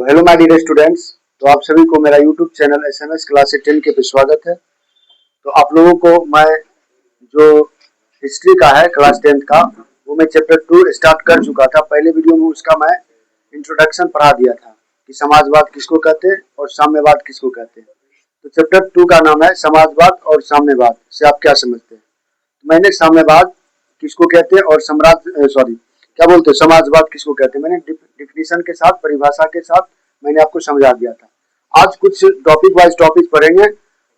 Hello my dear students. तो आप सभी को मेरा यूट्यूब चैनल एसएमएस क्लास 10 के पे स्वागत है। तो आप लोगों को मैं जो हिस्ट्री का है क्लास 10 का वो मैं चैप्टर 2 स्टार्ट कर चुका था। पहले वीडियो में उसका मैं इंट्रोडक्शन पढ़ा दिया था कि समाजवाद किसको कहते हैं और साम्यवाद किसको कहते हैं। तो चैप्टर 2 का नाम है समाजवाद और साम्यवाद। से आप क्या समझते हैं? तो मैंने साम्यवाद किसको कहते हैं और क्या बोलते हैं समाजवाद किसको कहते हैं, मैंने डिफिनीशन के साथ परिभाषा के साथ मैंने आपको समझा दिया था। आज कुछ टॉपिक वाइज टॉपिक पढ़ेंगे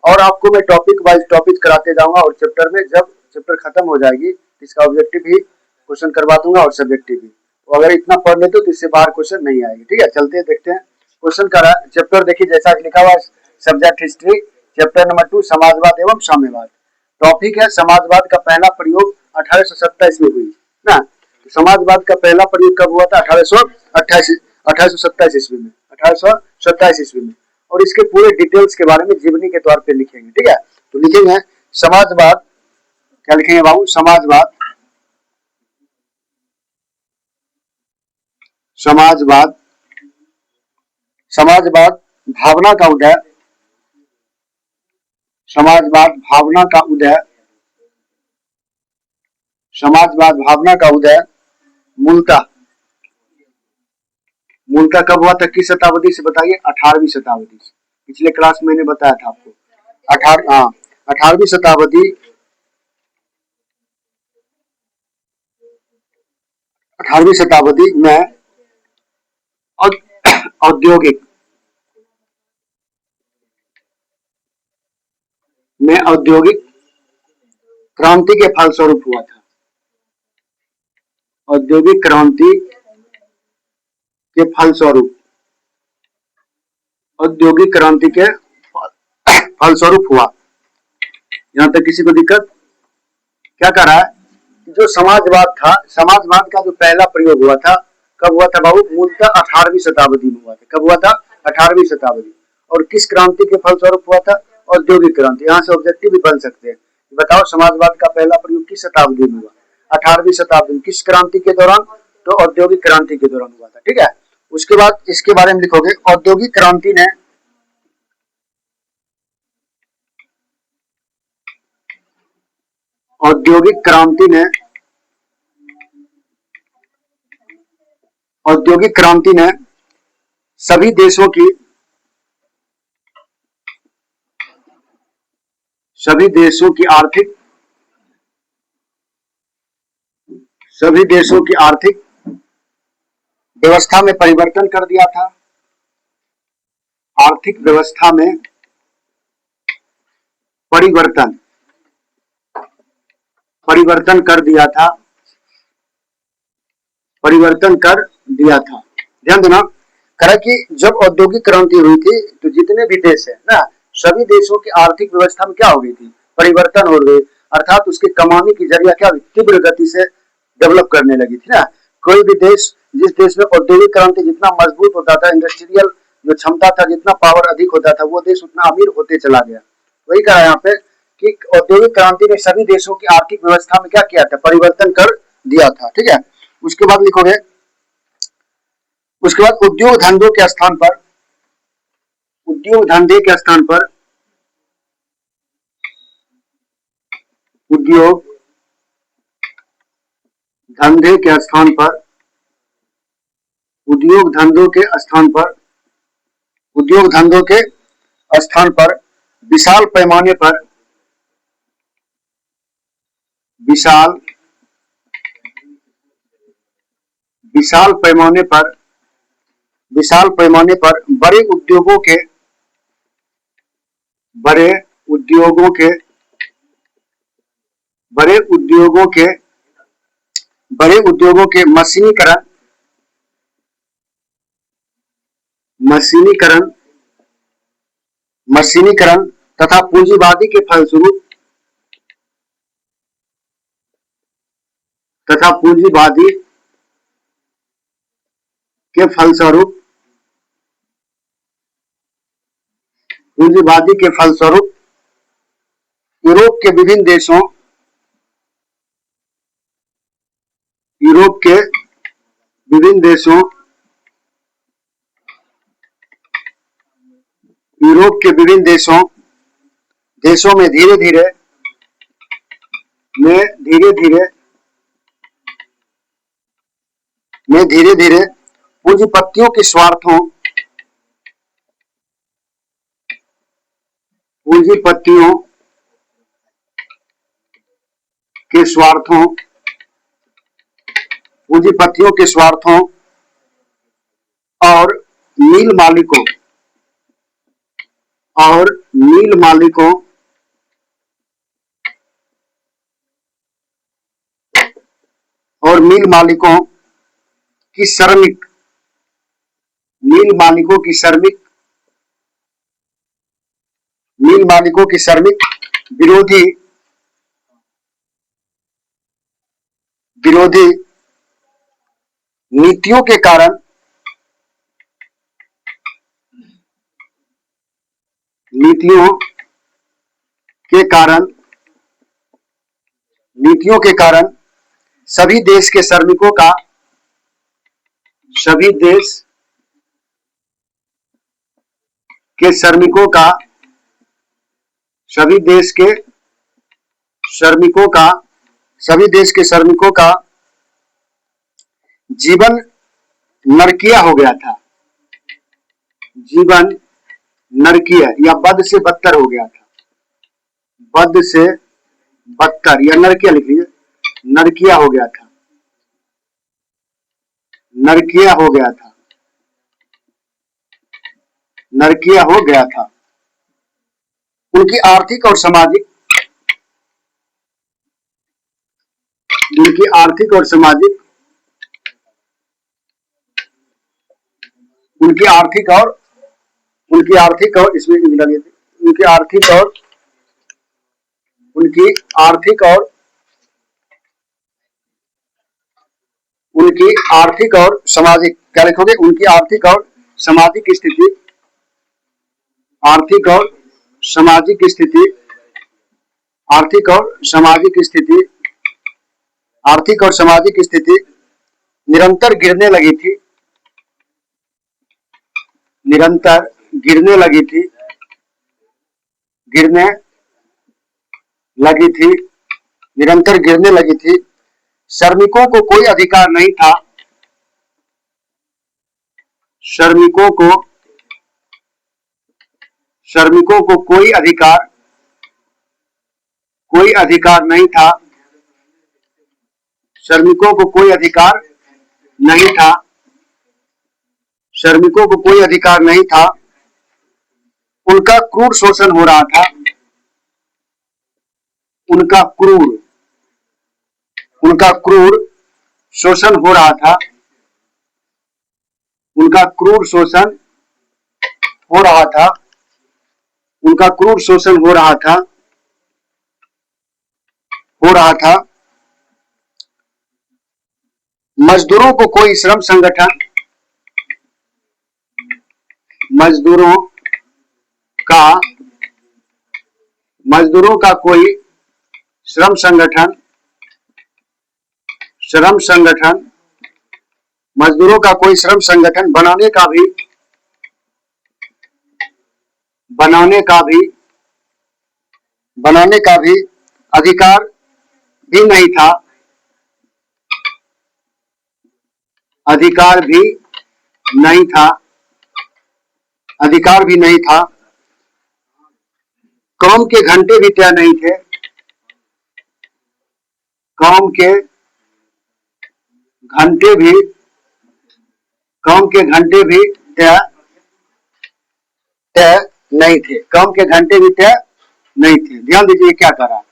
और आपको मैं टॉपिक वाइज टॉपिक कराते जाऊंगा और चैप्टर में जब चैप्टर खत्म हो जाएगी इसका ऑब्जेक्टिव भी क्वेश्चन करवा दूंगा और सब्जेक्टिव भी। तो अगर इतना पढ़ लेते तो इससे बाहर क्वेश्चन नहीं आएगी। ठीक है, चलते हैं देखते हैं क्वेश्चन का चैप्टर। देखिए जैसा लिखा हुआ सब्जेक्ट हिस्ट्री चैप्टर नंबर 2 समाजवाद एवं साम्यवाद। टॉपिक है समाजवाद का पहला प्रयोग 1827 में हुई ना। समाजवाद का पहला प्रयोग कब हुआ था? 1827 ईस्वी में। 1827 ईस्वी में। और इसके पूरे डिटेल्स के बारे में जीवनी के तौर पे लिखेंगे। ठीक है, तो लिखेंगे समाजवाद। क्या लिखेंगे बाबू? समाजवाद। समाजवाद समाजवाद भावना का उदय। समाजवाद भावना का उदय। समाजवाद भावना का उदय मूलतः कब हुआ था? किस शताब्दी से बताइए? 18वीं शताब्दी से। पिछले क्लास में मैंने बताया था आपको 18वीं शताब्दी। 18वीं शताब्दी में औद्योगिक क्रांति के फलस्वरूप हुआ था। औद्योगिक क्रांति के फलस्वरूप, औद्योगिक क्रांति के फलस्वरूप हुआ। यहां तक किसी को दिक्कत? क्या कह रहा है? जो समाजवाद था, समाजवाद का जो पहला प्रयोग हुआ था कब हुआ था बाबू? मूलतः 18वीं शताब्दी में हुआ था। कब हुआ था? 18वीं शताब्दी। और किस क्रांति के फलस्वरूप हुआ था? औद्योगिक क्रांति। यहाँ से ऑब्जेक्टिव भी बन सकते हैं। बताओ समाजवाद का पहला प्रयोग किस शताब्दी में हुआ? 18वीं शताब्दी में। किस क्रांति के दौरान? तो औद्योगिक क्रांति के दौरान हुआ था। ठीक है, उसके बाद इसके बारे में लिखोगे औद्योगिक क्रांति ने औद्योगिक क्रांति ने औद्योगिक क्रांति ने सभी देशों की आर्थिक व्यवस्था में परिवर्तन कर दिया था। आर्थिक व्यवस्था में परिवर्तन कर दिया था। ध्यान देना करा कि जब औद्योगिक क्रांति हुई थी तो जितने भी देश है ना, सभी देशों की आर्थिक व्यवस्था में क्या हो गई थी? परिवर्तन हो गई। अर्थात उसके कमाने की जरिया क्या तीव्र गति से डेवलप करने लगी थी ना। कोई भी देश, जिस देश में औद्योगिक क्रांति जितना मजबूत होता था, इंडस्ट्रियल जो क्षमता था, जितना पावर अधिक होता था, वो देश उतना अमीर होते चला गया। वही कहा यहाँ पे कि औद्योगिक क्रांति ने सभी देशों की आर्थिक व्यवस्था में क्या किया था? परिवर्तन कर दिया था। ठीक है, उसके बाद लिखोगे, उसके बाद उद्योग धंधों के स्थान पर उद्योग धंधे के स्थान पर उद्योग धंधे के स्थान पर उद्योग धंधों के स्थान पर उद्योग धंधों के स्थान पर विशाल पैमाने पर विशाल विशाल पैमाने पर विशाल पैमाने पर बड़े उद्योगों के बड़े उद्योगों के बड़े उद्योगों के बड़े उद्योगों के मशीनीकरण मशीनीकरण तथा पूंजीवादी के फलस्वरूप तथा पूंजीवादी के फलस्वरूप पूंजीवादी के फलस्वरूप यूरोप के विभिन्न देशों यूरोप के विभिन्न देशों यूरोप के विभिन्न देशों में धीरे धीरे पूंजीपतियों के स्वार्थों और मिल मालिकों की श्रमिक विरोधी नीतियों के कारण सभी देश के श्रमिकों का जीवन नरकीय हो गया था। जीवन नरकीय या बद से बदतर हो गया था। बद से बदतर या नरकीय लिखिए, नरकीय हो गया था। नरकीय हो गया था। नरकीय हो गया था। उनकी आर्थिक और सामाजिक इसमें उनकी आर्थिक और सामाजिक, क्या लिखोगे? उनकी आर्थिक और सामाजिक स्थिति निरंतर गिरने लगी थी। श्रमिकों को कोई अधिकार नहीं था। श्रमिकों को कोई अधिकार नहीं था। श्रमिकों को कोई अधिकार नहीं था। उनका क्रूर शोषण हो रहा था। उनका क्रूर शोषण हो रहा था। उनका क्रूर शोषण हो रहा था। मजदूरों को कोई श्रम संगठन मजदूरों का कोई श्रम संगठन बनाने का भी अधिकार भी नहीं था। अधिकार भी नहीं था। काम के घंटे भी तय नहीं थे। काम के घंटे भी तय नहीं थे। ध्यान दीजिए क्या कर रहा है।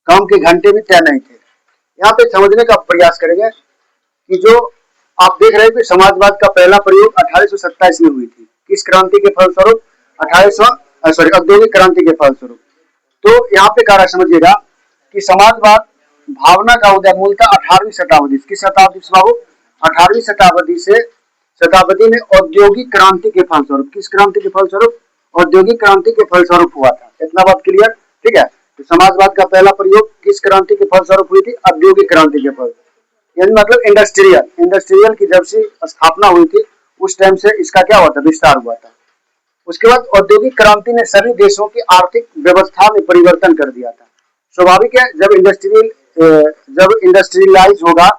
काम के घंटे भी तय नहीं थे। यहाँ पे समझने का प्रयास करेंगे कि जो आप देख रहे हैं कि समाजवाद का पहला प्रयोग 1827 में हुई थी। किस क्रांति के फलस्वरूप? औद्योगिक क्रांति के फलस्वरूप। तो यहाँ पे कार्य समझिएगा कि समाजवाद भावना का उदय मूलतः 18वीं शताब्दी। किस शताब्दी से बाबू? 18वीं शताब्दी में औद्योगिक क्रांति के फलस्वरूप। किस क्रांति के फलस्वरूप? औद्योगिक क्रांति के फलस्वरूप हुआ था। इतना बात क्लियर? ठीक है। तो समाजवाद का पहला प्रयोग किस क्रांति के फलस्वरूप हुई थी? औद्योगिक क्रांति के फलस्वरूप, यानी मतलब इंडस्ट्रियल की जब से स्थापना हुई थी उस टाइम से इसका क्या हुआ था? विस्तार हुआ था। उसके बाद औद्योगिक क्रांति ने सभी देशों की आर्थिक व्यवस्था में परिवर्तन कर दिया था। स्वाभाविक है, जब इंडस्ट्रियलाइज होगा,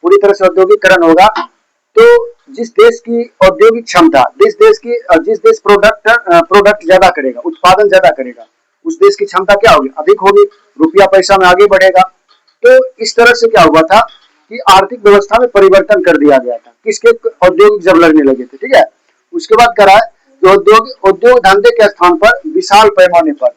पूरी तरह से औद्योगिकरण होगा, तो जिस देश की औद्योगिक क्षमता, जिस देश प्रोडक्ट ज्यादा करेगा, उत्पादन ज्यादा करेगा, उस देश की क्षमता क्या होगी, अधिक होगी, रुपया पैसा में आगे बढ़ेगा। तो इस तरह से क्या हुआ था कि आर्थिक व्यवस्था में परिवर्तन कर दिया गया था, किसके, औद्योगिक जब लगने लगे थे, ठीक है। उसके बाद करा है कि उद्योग धंधे के स्थान पर विशाल पैमाने पर,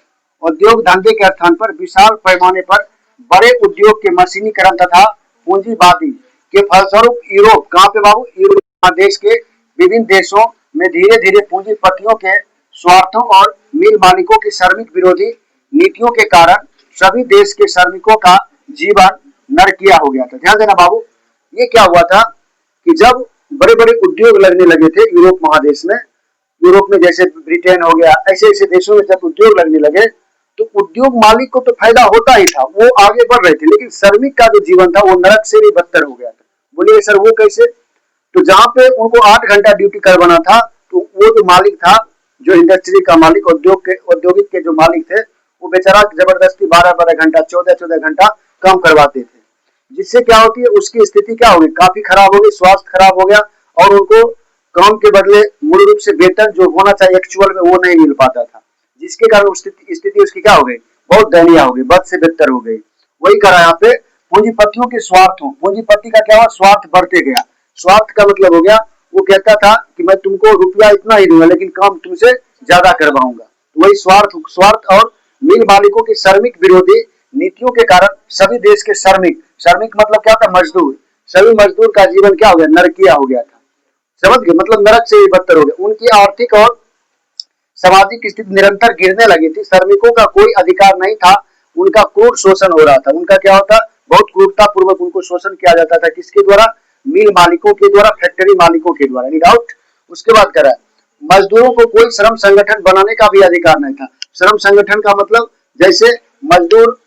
उद्योग धंधे के स्थान पर विशाल पैमाने पर बड़े उद्योग के मशीनीकरण तथा पूंजीवादी के फलस्वरूप यूरोप, कहाँ पे बाबू, यूरोप महादेश के विभिन्न देशों में धीरे धीरे पूंजीपतियों के स्वार्थों और मिल मालिकों की श्रमिक विरोधी नीतियों के कारण सभी देश के श्रमिकों का जीवन नरकिया हो गया था। ध्यान देना बाबू, ये क्या हुआ था कि जब बड़े बड़े उद्योग लगने लगे थे यूरोप महादेश में, यूरोप में जैसे ब्रिटेन हो गया, ऐसे ऐसे देशों में जब उद्योग लगने लगे तो उद्योग मालिक को तो फायदा होता ही था, वो आगे बढ़ रहे थे, लेकिन श्रमिक का जो जीवन था वो नरक से भी बदतर हो गया था। बोलिए सर वो कैसे? तो जहां पे उनको 8 घंटा ड्यूटी करवाना था, तो वो जो मालिक था, जो इंडस्ट्री का मालिक, औद्योगिक के जो मालिक थे, वो बेचारा जबरदस्ती 12-12 घंटा, 14-14 घंटा काम करवाते थे, जिससे क्या होती है, उसकी स्थिति क्या होगी, काफी खराब हो गई, स्वास्थ्य खराब हो गया, और उनको काम के बदले मूल रूप से वेतन जो होना चाहिए एक्चुअल में वो नहीं मिल पाता था, जिसके कारण स्थिति उसकी क्या हो गई, बहुत दयनीय हो गई, बद से बेहतर हो गई। वही करा यहाँ पे पूंजीपतियों के स्वार्थों, पूंजीपति का क्या हुआ, स्वार्थ बढ़ते गया। स्वार्थ का मतलब हो गया, वो कहता था कि मैं तुमको रुपया इतना ही दूंगा लेकिन काम तुमसे ज्यादा करवाऊंगा। तो वही स्वार्थ और मिल मालिकों की श्रमिक विरोधी नीतियों के कारण सभी देश के श्रमिक मतलब क्या था, मजदूर, सभी मजदूर का जीवन क्या हो गया, नरकिया हो गया था। समझ गए, मतलब नरक से भी बदतर हो गया। उनकी आर्थिक और सामाजिक स्थिति निरंतर गिरने लगी थी, श्रमिकों का कोई अधिकार नहीं था, उनका क्रूर शोषण हो रहा था। उनका क्या होता, बहुत क्रूरता पूर्वक उनको शोषण किया जाता था, किसके द्वारा, मिल मालिकों के द्वारा, फैक्ट्री मालिकों के द्वारा, डाउट। उसके बाद करा, मजदूरों को कोई श्रम संगठन बनाने का भी अधिकार नहीं था। श्रम संगठन का मतलब जैसे मजदूर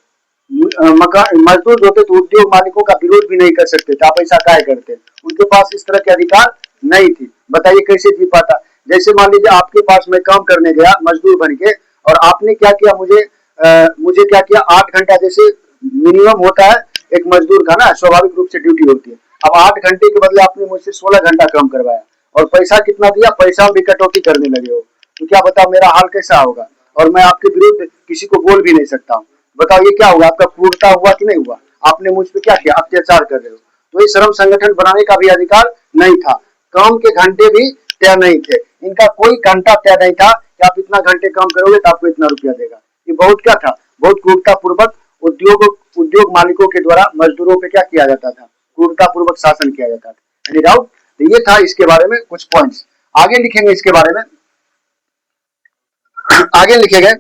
जो थे तो उद्योग मालिकों का विरोध भी नहीं कर सकते थे, आप ऐसा काय करते, उनके पास इस तरह के अधिकार नहीं थी। बताइए कैसे जी पाता? जैसे मान लीजिए आपके पास मैं काम करने गया मजदूर बन के, और आपने क्या किया, मुझे क्या किया, 8 घंटा जैसे मिनिमम होता है एक मजदूर का ना, स्वाभाविक रूप से ड्यूटी होती है। अब 8 घंटे के बदले आपने मुझसे 16 घंटा काम करवाया, और पैसा कितना दिया, पैसा भी कटौती करने लगे हो, तो क्या बताओ मेरा हाल कैसा होगा? और मैं आपके विरुद्ध किसी को बोल भी नहीं सकता हूँ। बताओ ये क्या हुआ, आपका क्रूरता हुआ कि नहीं हुआ? आपने मुझ पर क्या किया, अत्याचार कर रहे हो। तो ये श्रम संगठन बनाने का भी अधिकार नहीं था। काम के घंटे भी तय नहीं थे, इनका कोई घंटा तय नहीं था कि आप इतना घंटे काम करोगे तो आपको इतना रुपया देगा। ये बहुत क्या था, बहुत क्रूरता पूर्वक उद्योग मालिकों के द्वारा मजदूरों पे क्या किया जाता था, क्रूरता पूर्वक शासन किया जाता था। Any doubt? तो ये था इसके बारे में कुछ पॉइंट्स, आगे लिखेंगे इसके बारे में। आगे लिखे गए,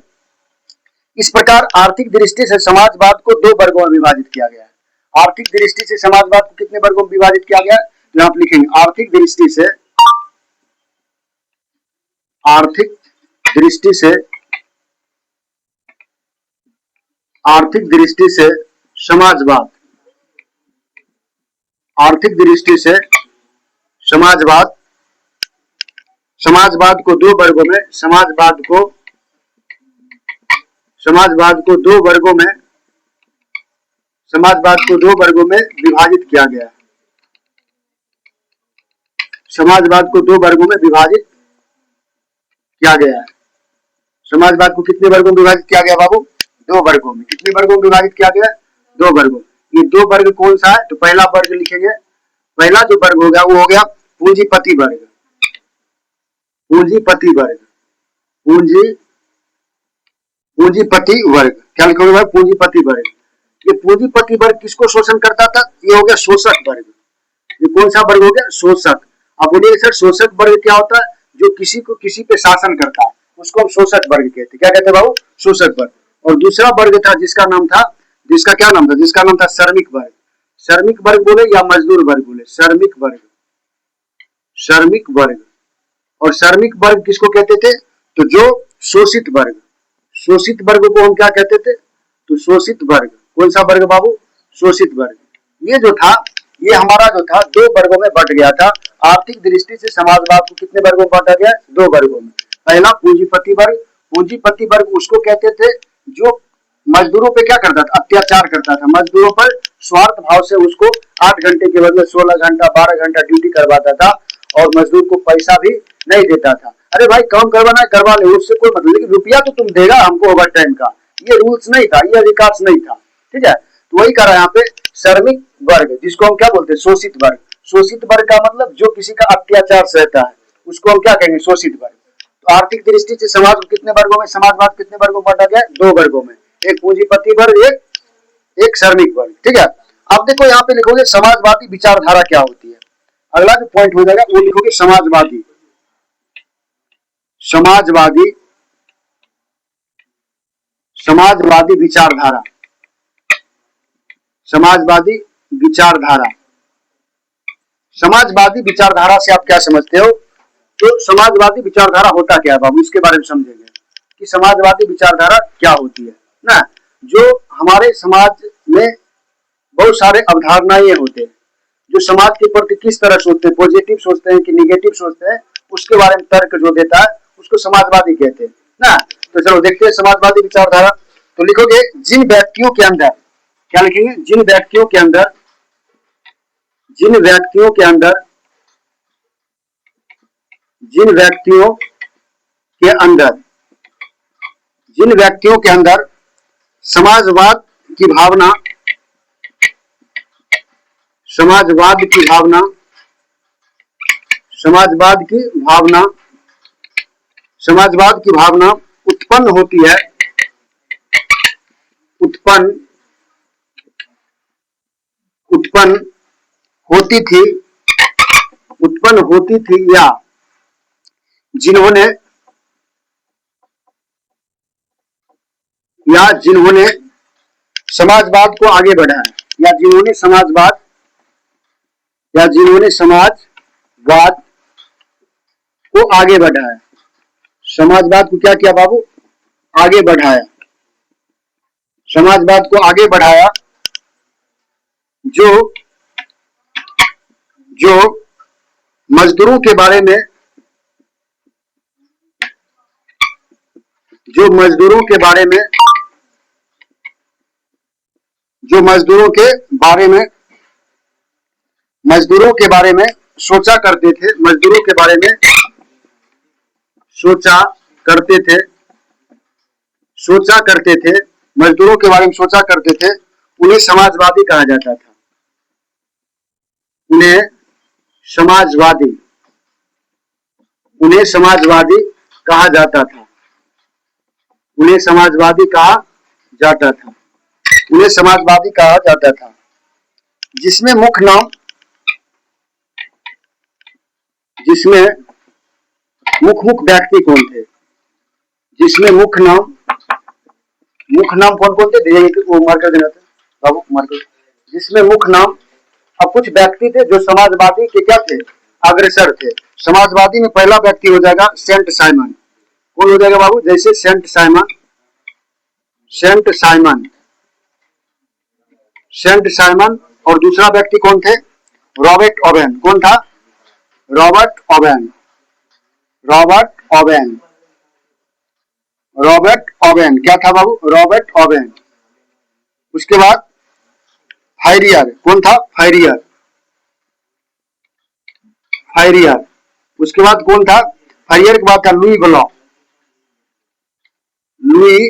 इस प्रकार आर्थिक दृष्टि से समाजवाद को 2 वर्गों में विभाजित किया गया है। आर्थिक दृष्टि से समाजवाद को कितने वर्गों में विभाजित किया गया है? यहाँ आप लिखेंगे आर्थिक दृष्टि से समाजवाद, आर्थिक दृष्टि से समाजवाद को 2 वर्गों में, समाजवाद को 2 वर्गों में विभाजित किया गया है। समाजवाद को 2 वर्गों में विभाजित किया गया है। समाजवाद को कितने वर्गों में विभाजित किया गया बाबू? 2 वर्गों में। कितने वर्गों में विभाजित किया गया? 2 वर्गों। ये 2 वर्ग कौन सा है? तो पहला वर्ग लिखेंगे, पहला जो वर्ग हो गया वो हो गया पूंजीपति वर्ग। पूंजीपति वर्ग क्या लिखोगे? पूंजीपति वर्ग। ये पूंजीपति वर्ग किसको शोषण करता था? ये हो गया शोषक वर्ग। ये कौन सा वर्ग हो गया? शोषक। अब बोलिए सर शोषक वर्ग क्या होता है? जो किसी पे शासन करता है उसको हम शोषक वर्ग कहते हैं। क्या कहते हैं बाबू? शोषक वर्ग। और दूसरा वर्ग था जिसका नाम था श्रमिक वर्ग। श्रमिक वर्ग बोले या मजदूर वर्ग बोले, श्रमिक वर्ग। और श्रमिक वर्ग किसको कहते थे? तो जो शोषित वर्ग को हम क्या कहते थे? तो शोषित वर्ग। कौन सा वर्ग बाबू? शोषित वर्ग। ये जो था, ये हमारा जो था 2 वर्गों में बट गया था। आर्थिक दृष्टि से समाजवाद को कितने वर्गों में बांटा गया? 2 वर्गों में। पहला पूंजीपति वर्ग। पूंजीपति वर्ग उसको कहते थे जो मजदूरों पे क्या करता था, अत्याचार करता था, मजदूरों पर स्वार्थ भाव से उसको 8 घंटे के बदले 16 घंटा 12 घंटा ड्यूटी करवाता था और मजदूर को पैसा भी नहीं देता था। अरे भाई काम करवाना है करवा ले, उससे कोई मतलब, लेकिन रुपया तो तुम देगा हमको ओवर टाइम का। ये रूल्स नहीं था, ये विकास नहीं था। ठीक है, तो वही करा यहाँ पे श्रमिक वर्ग, जिसको हम क्या बोलते हैं, शोषित वर्ग। शोषित वर्ग का मतलब जो किसी का अत्याचार सहता है उसको हम क्या कहेंगे, शोषित वर्ग। तो आर्थिक दृष्टि से समाज को कितने वर्गों में, समाजवाद कितने वर्गों में बांटा गया, 2 वर्गों में, एक पूंजीपति वर्ग, एक श्रमिक वर्ग। ठीक है, अब देखो यहाँ पे लिखोगे समाजवादी विचारधारा क्या होती है। अगला जो पॉइंट हो जाएगा वो लिखोगे समाजवादी। समाजवादी, समाजवादी विचारधारा, समाजवादी विचारधारा। समाजवादी विचारधारा से आप क्या समझते हो, तो समाजवादी विचारधारा होता क्या है बाबू, इसके बारे में समझेंगे कि समाजवादी विचारधारा क्या होती है ना। जो हमारे समाज में बहुत सारे अवधारणाएं होते हैं, जो समाज के प्रति किस तरह सोचते हैं, पॉजिटिव सोचते हैं कि निगेटिव सोचते हैं, उसके बारे में तर्क जो देता है उसको समाजवादी कहते हैं ना। तो चलो देखते हैं समाजवादी विचारधारा। तो लिखोगे जिन व्यक्तियों के अंदर, क्या लिखेंगे, जिन व्यक्तियों के अंदर, जिन व्यक्तियों के अंदर, जिन व्यक्तियों के अंदर, जिन व्यक्तियों के अंदर समाजवाद की भावना, समाजवाद की भावना, समाजवाद की भावना, समाजवाद की भावना उत्पन्न होती है, उत्पन्न उत्पन्न होती थी, उत्पन्न होती थी, या जिन्होंने, या जिन्होंने समाजवाद को आगे बढ़ाया, या जिन्होंने समाजवाद, या जिन्होंने समाजवाद को आगे बढ़ाया, समाजवाद को क्या किया बाबू, आगे बढ़ाया, समाजवाद को आगे बढ़ाया, जो जो मजदूरों के बारे में, जो मजदूरों के बारे में, जो मजदूरों के बारे में, मजदूरों के बारे में सोचा करते थे, मजदूरों के बारे में सोचा करते थे, सोचा करते थे, मजदूरों के बारे में सोचा करते थे, उन्हें समाजवादी कहा जाता था, उन्हें समाजवादी, उन्हें समाजवादी कहा जाता था, उन्हें समाजवादी कहा जाता था, उन्हें समाजवादी कहा जाता था। जिसमें मुख्य नाम, जिसमें मुख्य व्यक्ति कौन थे, जिसमें मुख्य नाम, मुख्य नाम कौन कौन थे, वो मार्कर देना था बाबू, मार्कर। जिसमें मुख्य नाम, अब कुछ व्यक्ति थे जो समाजवादी के क्या थे, अग्रसर थे। समाजवादी में पहला व्यक्ति हो जाएगा सेंट साइमन। कौन हो जाएगा बाबू, जैसे Saint Simon, Saint Simon, Saint Simon. और दूसरा व्यक्ति कौन थे, रॉबर्ट ओवेन। कौन था, Robert Owen, Robert Owen, Robert Owen. क्या था बाबू, रॉबर्ट ओवेन। उसके बाद फायरियर, कौन था, फायरियर, फायरियर। उसके बाद कौन था, फायरियर के बाद था लुई वला, लुई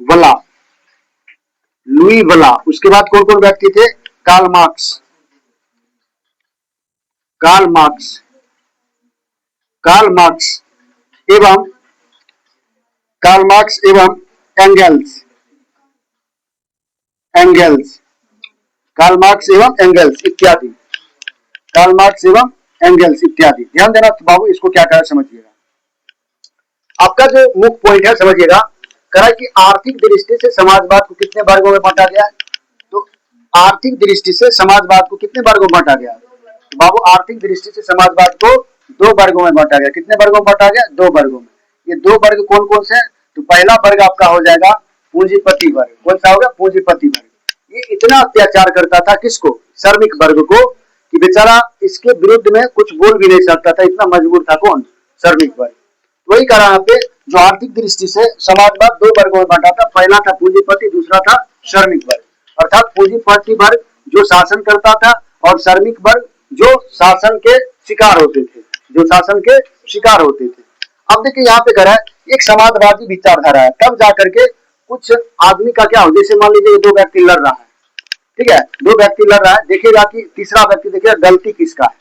वला, लुई वला। उसके बाद कौन कौन व्यक्ति थे, Karl Marx, Karl Marx, Karl Marx एवं, कार्ल मार्क्स एवं एंगल्स, एंगल्स, कार्ल मार्क्स एवं एंगल्स इत्यादि, कार्ल मार्क्स एवं एंगल्स इत्यादि। ध्यान देना तो बाबू, इसको क्या कहा समझिएगा। आपका जो मुख्य पॉइंट है समझिएगा, कहा कि आर्थिक दृष्टि से समाजवाद को कितने वर्गों में बांटा गया है। तो आर्थिक दृष्टि से समाजवाद को कितने वर्गों में बांटा गया, तो बाबू आर्थिक दृष्टि से समाजवाद को 2 वर्गों में बांटा गया। कितने वर्गों में बांटा गया, 2 वर्गों में। ये 2 वर्ग कौन कौन से हैं, तो पहला वर्ग आपका हो जाएगा पूंजीपति वर्ग। कौन सा होगा, पूंजीपति वर्ग। ये इतना अत्याचार करता था किसको, श्रमिक वर्ग को, कि बेचारा इसके विरुद्ध में कुछ बोल भी नहीं सकता था, इतना मजबूर था कौन, श्रमिक वर्ग। वही कहा यहाँ पे, जो आर्थिक दृष्टि से समाजवाद दो वर्गों में बांटा था। पहला था पूंजीपति, दूसरा था श्रमिक वर्ग। अर्थात पूंजीपति वर्ग जो शासन करता था और श्रमिक वर्ग जो शासन के शिकार होते थे, जो शासन के शिकार होते थे। अब देखिए यहाँ पे कह रहा है एक समाजवादी विचारधारा है, तब जाकर के कुछ आदमी का क्या हो, जैसे मान लीजिए दो व्यक्ति लड़ रहा है, ठीक है, दो व्यक्ति लड़ रहा है, देखिएगा कि तीसरा व्यक्ति देखिएगा गलती किसका है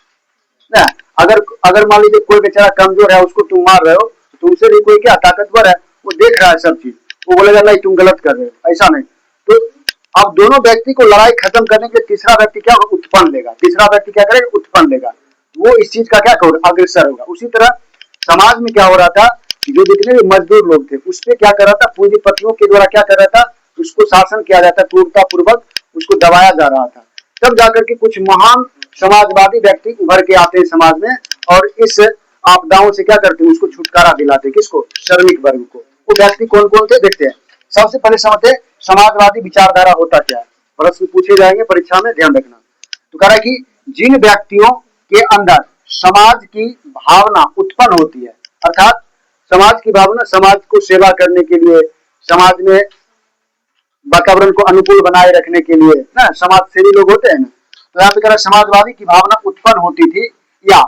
ना। अगर अगर मान लीजिए कोई बेचारा कमजोर है, उसको तुम मार रहे हो, तुमसे भी कोई क्या ताकतवर है, वो देख रहा है सब चीज, वो बोलेगा नहीं तुम गलत कर रहे हो, ऐसा नहीं। तो अब दोनों व्यक्ति को लड़ाई खत्म करने के तीसरा व्यक्ति क्या उत्पन्न लेगा, तीसरा व्यक्ति क्या करेगा, उत्पन्न लेगा, वो इस चीज का क्या करेगा, अग्रसर होगा। उसी तरह समाज में क्या हो रहा था, जो जितने भी मजदूर लोग थे उस पर क्या कर रहा था, पूंजीपतियों के द्वारा क्या कर रहा था, उसको शासन किया जाता, क्रूरता पूर्वक उसको दबाया जा रहा था। तब जाकर के कुछ महान समाजवादी व्यक्ति उभर के आते हैं समाज में, और इस आपदाओं से क्या करते हैं, उसको छुटकारा दिलाते। किसको, श्रमिक वर्ग को। वो व्यक्ति कौन कौन थे देखते हैं। सबसे पहले समझते समाजवादी विचारधारा होता क्या है, प्रश्न पूछे जाएंगे परीक्षा में, ध्यान रखना। तो कह रहा है कि जिन व्यक्तियों के अंदर समाज की भावना उत्पन्न होती है, अर्थात समाज की भावना, समाज को सेवा करने के लिए, समाज में वातावरण को अनुकूल बनाए रखने के लिए ना, समाज सेवी लोग होते हैं ना। तो यहाँ पे कह रहा समाजवादी की भावना उत्पन्न होती थी, या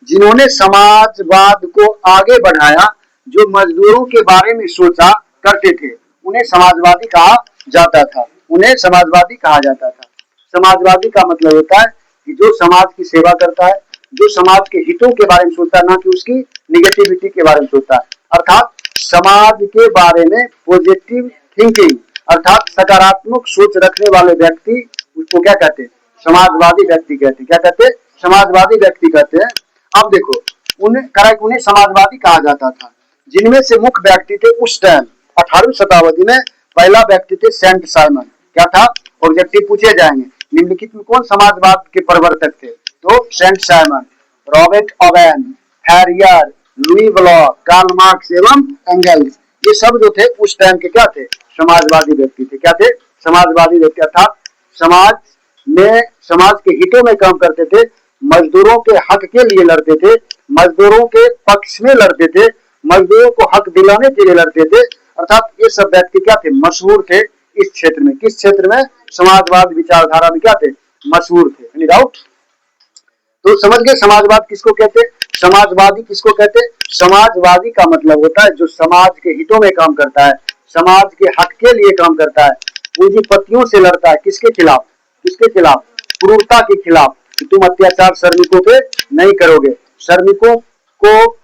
जिन्होंने समाजवाद को आगे बढ़ाया, जो मजदूरों के बारे में सोचा करते थे, उन्हें समाजवादी कहा जाता था, उन्हें समाजवादी कहा जाता था। समाजवादी का मतलब होता है कि जो समाज की सेवा करता है, जो समाज के हितों के बारे में सोचता है, ना कि उसकी निगेटिविटी के बारे में सोचता है। अर्थात समाज के बारे में पॉजिटिव थिंकिंग, अर्थात सकारात्मक सोच रखने वाले व्यक्ति, उसको क्या कहते हैं, समाजवादी व्यक्ति कहते हैं। क्या कहते हैं, समाजवादी व्यक्ति कहते हैं। अब देखो, उन्हें समाजवादी कहा जाता था, जिनमें से मुख्य व्यक्ति थे उस टाइम 18वीं शताब्दी में। पहला व्यक्ति थे सेंट साइमन। क्या था, ऑब्जेक्टिव पूछे जाएंगे, निम्नलिखित में कौन समाजवाद के प्रवर्तक थे, तो Saint Simon, Robert Owen, Fourier, Louis Blanc, Karl Marx एवं एंगल्स, ये सब जो थे उस टाइम के क्या थे, समाजवादी व्यक्ति थे। क्या थे, समाजवादी व्यक्ति। अर्थात समाज में, समाज के हितों में काम करते थे, मजदूरों के हक के लिए लड़ते थे, मजदूरों के पक्ष में लड़ते थे, मजदूरों को हक दिलाने के लिए लड़ते थे। अर्थात ये सब व्यक्ति क्या थे, मशहूर थे इस क्षेत्र में। किस क्षेत्र में, समाजवाद विचारधारा में क्या थे, मशहूर थे। Any doubt? तो समझ गए समाजवाद किसको कहते, समाजवादी किसको कहते। समाजवादी का मतलब होता है जो समाज के हितों में काम करता है, समाज के हक के लिए काम करता है, पूंजीपतियों से लड़ता है। किसके खिलाफ, किसके खिलाफ, क्रूरता के खिलाफ, कि तुम अत्याचार श्रमिकों पे नहीं करोगे, श्रमिकों को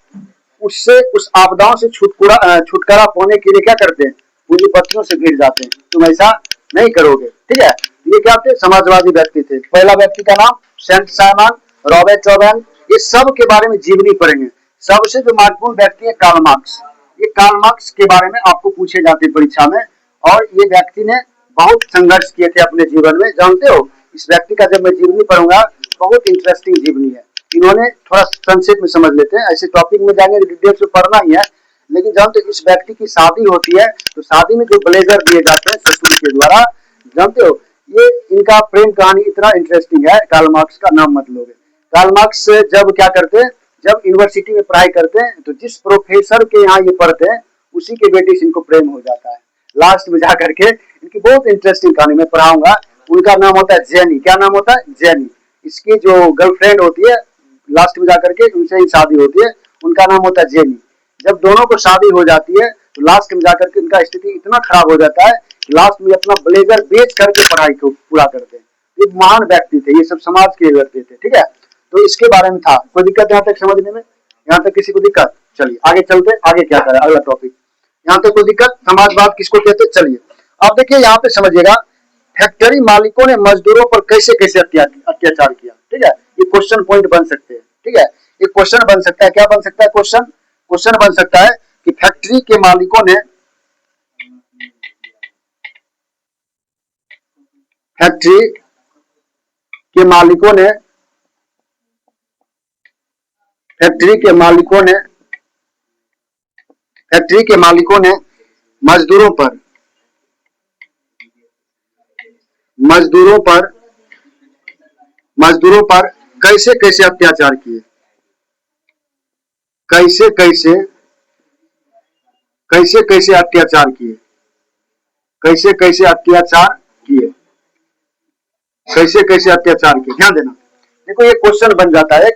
उससे, उस आपदाओं से छुटकारा पाने के लिए क्या करते हैं, पूंजीपतियों से भिड़ जाते हैं, तुम ऐसा नहीं करोगे। ठीक है, ये क्या थे, समाजवादी व्यक्ति थे। पहला व्यक्ति का नाम सेंट साइमन, रॉबर्ट ओवेन, ये सब के बारे में जीवनी पढ़ेंगे। सबसे जो महत्वपूर्ण व्यक्ति है कार्ल मार्क्स, ये कार्ल मार्क्स के बारे में आपको पूछे जाते परीक्षा में, और ये व्यक्ति ने बहुत संघर्ष किए थे अपने जीवन में, जानते हो। इस व्यक्ति का जब मैं जीवनी पढ़ूंगा, बहुत इंटरेस्टिंग जीवनी है। इन्होंने, थोड़ा संक्षेप में समझ लेते हैं, ऐसे टॉपिक में जाएंगे डिटेल्स में पढ़ना ही है, लेकिन जानते हो इस व्यक्ति की शादी होती है, तो शादी में जो ब्लेजर दिए जाते हैं ससुर के द्वारा, जानते हो, ये इनका प्रेम कहानी इतना इंटरेस्टिंग है। कार्ल मार्क्स का नाम मत लोगे। कार्ल मार्क्स जब क्या करते हैं, जब यूनिवर्सिटी में पढ़ाई करते हैं, तो जिस प्रोफेसर के यहाँ ये पढ़ते हैं, उसी के बेटे से इनको प्रेम हो जाता है। लास्ट में जाकर के इनकी बहुत इंटरेस्टिंग कहानी मैं पढ़ाऊंगा। उनका नाम होता है जेनी। क्या नाम होता है, जेनी। इसकी जो गर्लफ्रेंड होती है, लास्ट में जाकर के उनसे ही शादी होती है, उनका नाम होता है जेनी। जब दोनों को शादी हो जाती है, तो लास्ट में जाकर के इनका स्थिति इतना खराब हो जाता है, लास्ट में अपना ब्लेजर बेच करके पढ़ाई को पूरा करते हैं। ये महान व्यक्ति थे, ये सब समाज के लड़ते थे। ठीक है, तो इसके बारे में था। कोई दिक्कत यहाँ तक समझने में, यहाँ तक किसी को दिक्कत? चलिए आगे चलते, आगे क्या करें, अगला टॉपिक। यहाँ तक कोई दिक्कत, समाजवाद किसको कहते, चलिए अब देखिए यहाँ पे समझिएगा, फैक्ट्री मालिकों ने मजदूरों पर कैसे कैसे अत्याचार किया। ठीक है, ये क्वेश्चन पॉइंट बन सकते हैं। ठीक है, ये क्वेश्चन बन सकता है, क्या बन सकता है, क्वेश्चन बन सकता है कि फैक्ट्री के मालिकों ने, फैक्ट्री के मालिकों ने, फैक्ट्री के मालिकों ने, फैक्ट्री के मालिकों ने मजदूरों पर, मजदूरों पर, मजदूरों पर कैसे कैसे अत्याचार किए, कैसे कैसे कैसे कैसे अत्याचार किए, कैसे कैसे अत्याचार किए, कैसे कैसे अत्याचार किए। ध्यान देना, देखो ये क्वेश्चन बन जाता है,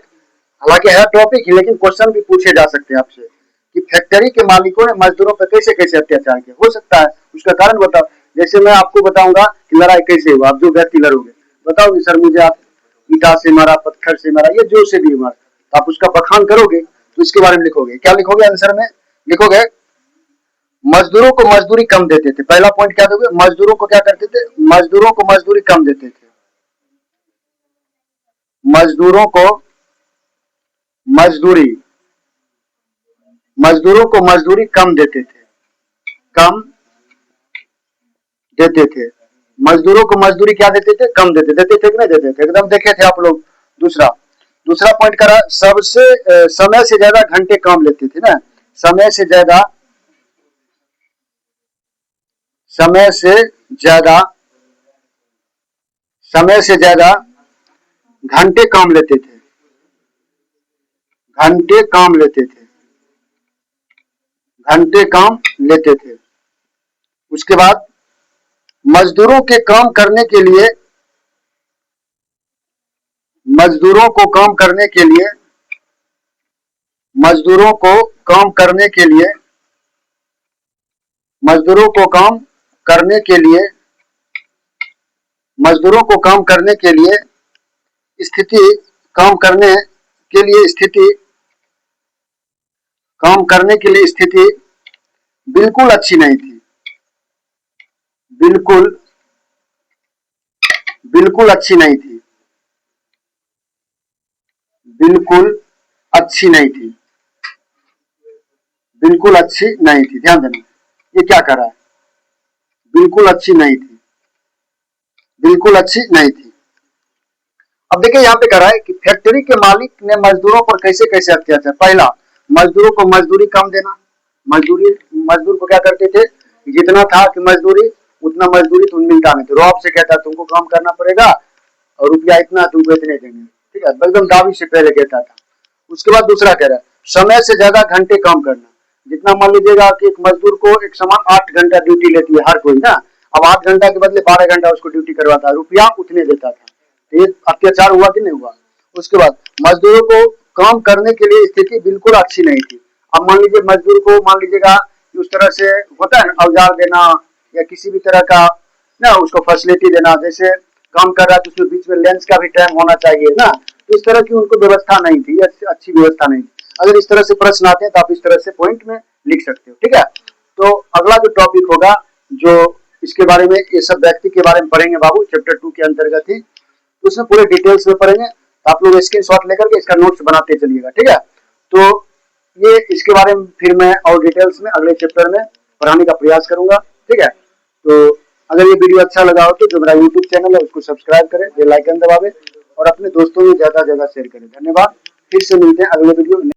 हालांकि है टॉपिक ही, लेकिन क्वेश्चन भी पूछे जा सकते हैं आपसे कि फैक्ट्री के मालिकों ने मजदूरों पर कैसे कैसे अत्याचार किया। हो सकता है उसका कारण बताओ, जैसे मैं आपको बताऊंगा कि लड़ाई कैसे हुआ, आप जो व्यक्ति लड़ोगे बताओगे सर मुझे आप ईटा से मारा, पत्थर से मारा, ये जो से भी मारा, तो आप उसका बखान करोगे तो इसके बारे में लिखोगे। क्या लिखोगे आंसर में? लिखोगे मजदूरों को मजदूरी कम देते थे। पहला पॉइंट क्या दोगे? मजदूरों को क्या करते थे? मजदूरों को मजदूरी कम देते थे। मजदूरों को मजदूरी मजदूरों को मजदूरी कम देते थे, कम देते थे। मजदूरों को मजदूरी क्या देते थे? कम देते देते थे कि नहीं देते थे? एकदम देखे थे आप लोग। दूसरा दूसरा पॉइंट करा, सबसे समय से ज्यादा घंटे काम लेते थे ना, समय से ज्यादा, समय से ज्यादा, समय से ज्यादा घंटे काम लेते थे, घंटे काम लेते थे, घंटे काम लेते थे। उसके बाद मजदूरों के काम करने के लिए, मजदूरों को काम करने के लिए, मजदूरों को काम करने के लिए, मजदूरों को काम करने के लिए, मजदूरों को काम करने के लिए स्थिति, काम करने के लिए स्थिति, काम करने के लिए स्थिति बिल्कुल अच्छी नहीं थी, बिल्कुल बिल्कुल अच्छी नहीं थी, बिल्कुल अच्छी नहीं थी, बिल्कुल अच्छी नहीं थी। ध्यान देना, ये क्या कर रहा है? बिल्कुल अच्छी नहीं थी, बिल्कुल अच्छी नहीं थी। अब देखिए यहाँ पे कह रहा है कि फैक्ट्री के मालिक ने मजदूरों पर कैसे कैसे अत्याचार। पहला, मजदूरों को मजदूरी कम देना। मजदूरी, मजदूर को क्या करते थे? जितना था कि मजदूरी, उतना मजदूरी तुम मिलता नहीं था। रॉब से कहता तुमको काम करना पड़ेगा और रुपया इतना तुमको इतने देंगे, ठीक है, एकदम दावी से पहले कहता था। उसके बाद दूसरा कह रहा है समय से ज्यादा घंटे काम करना। जितना मान लीजिएगा कि एक मजदूर को एक समान 8 घंटा ड्यूटी लेती है हर कोई ना, अब 8 घंटा के बदले 12 घंटा उसको ड्यूटी करवाता है, रुपया उतने देता था। तो ये अत्याचार हुआ कि नहीं हुआ? उसके बाद मजदूरों को काम करने के लिए स्थिति बिल्कुल अच्छी नहीं थी। अब मान लीजिए मजदूर को, मान लीजिएगा उस तरह से होता है ना, औजार देना या किसी भी तरह का ना उसको फैसिलिटी देना, जैसे काम कर रहा है तो उसमें बीच में लंच का भी टाइम होना चाहिए ना, तो इस तरह की उनको व्यवस्था नहीं थी, अच्छी व्यवस्था नहीं थी। अगर इस तरह से प्रश्न आते हैं तो आप इस तरह से पॉइंट में लिख सकते हो, ठीक है। तो अगला जो टॉपिक होगा, जो इसके बारे में, ये सब व्यक्ति के बारे में पढ़ेंगे बाबू, चैप्टर 2 के अंतर्गत ही, तो उसमें पूरे डिटेल्स में पढ़ेंगे। तो आप लोग स्क्रीनशॉट लेकर के इसका नोट्स बनाते चलिएगा, ठीक है। तो ये इसके बारे में फिर मैं और डिटेल्स में अगले चैप्टर में पढ़ाने का प्रयास करूंगा, ठीक है। तो अगर ये वीडियो अच्छा लगा हो तो जो मेरा यूट्यूब चैनल है उसको सब्सक्राइब करें, बेल आइकन दबावे और अपने दोस्तों में ज्यादा से ज्यादा शेयर करें। धन्यवाद, फिर से मिलते हैं अगले वीडियो में।